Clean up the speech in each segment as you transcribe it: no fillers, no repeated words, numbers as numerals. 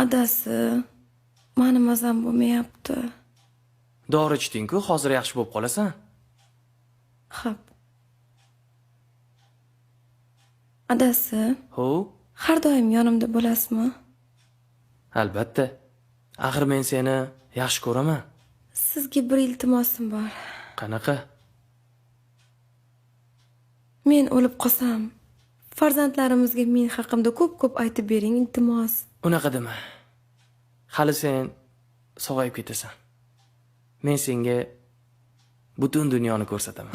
Adasi, meni mazam bo'lmayapti. Dori ichding-ku, hozir yaxshi bo'lib qolasan. Xo'p. Adasi, Ho, har doim yonimda bo'lasizmi? albatta. Axir men seni yaxshi ko'raman. Sizga bir iltimosim bor. Qanaqa? Men o'lib qolsam, farzandlarimizga men haqimda ko'p-ko'p aytib bering, iltimos. Unaqa dema. Hali sen sog'ayib ketasan. Men senga butun dunyoni ko'rsataman.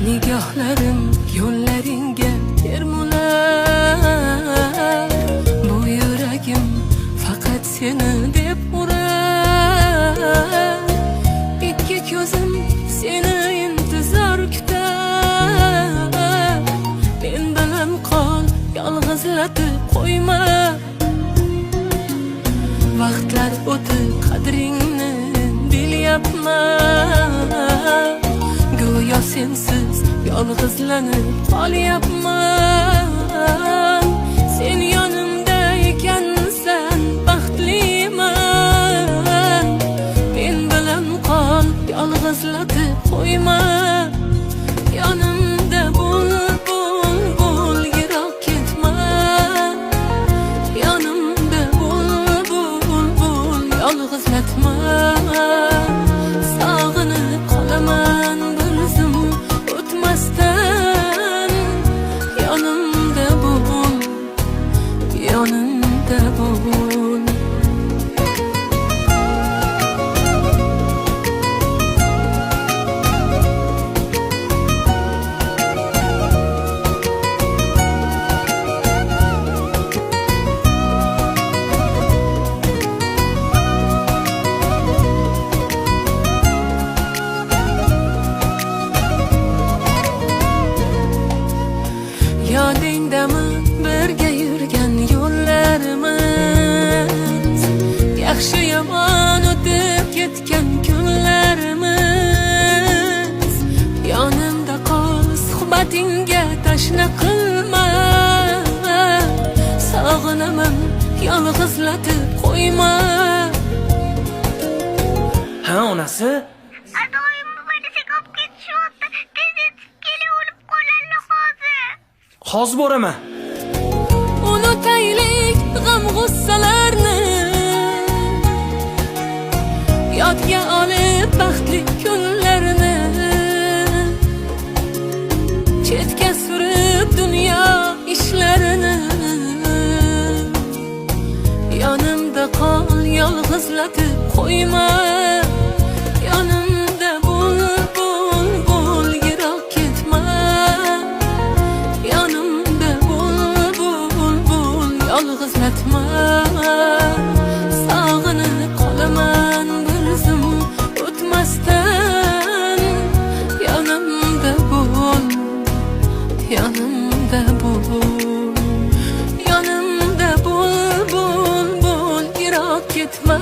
Nigohlarim yo'llaringga termular, bu yuragim faqat seni deb urar. Ikki ko'zim seni intizor kutar. Men bilan qol, yolg'izlatib qo'yma. Vaqtlar o'tib qadringni bilyapman. Go'yo sensiz yolg'izlanib qolyapman. Sen yonimda ekansan, baxtliman. Men bilan qol, yolg'izlatib qo'yma. Yonimda bo'l, yiroq ketma. Yonimda bo'l, yolg'izlatma. Sog'inib qolaman bir zum o'tmasdan. Yonimda bo'l, yonimda bo'l. Yodingdami birga yurgan yo'llarimiz, yaxshi yomon o'tib ketgan kunlarimiz. Yonimda qol, suhbatingga tashna qilma. Sog'inaman, yolg'izlatib qo'yma. Ha, onasi? Adoyim buvaniga olib ketishyapti. Tez yetib kela, o'lib qoladi hozir. Hozir boraman. Unutaylik g'am g'ussalarni, yodga olib baxtli kunlarni. Chetga surib dunyo ishlarini. Yonimda qol, yolg'izlatib qo'yma. Yonimda bo'l, yiroq ketma. Yonimda bo'l, yolg'izlatma. Sog'inib qolaman bir zum o'tmasdan. Yonimda bo'l, yonimda bo'l. Yonimda bo'l, yiroq ketma.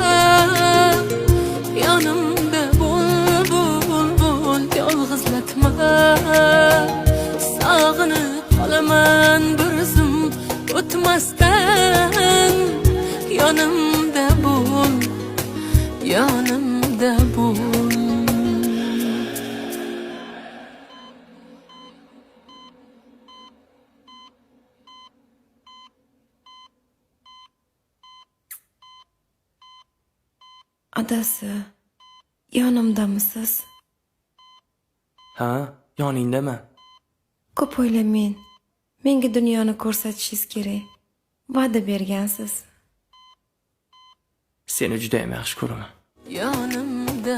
Yonimda bo'l, yolg'izlatma. Sog'inib qolaman bir zum o'tmasdan. Yonimda bo'l, yonimda bo'l. Adasi, yonimdamisiz? Ha, yoningdaman. Ko'p o'ylamang. Menga dunyoni ko'rsatishingiz kerak. Va'da bergansiz. Seni juda ham yaxshi ko'raman. Yonimda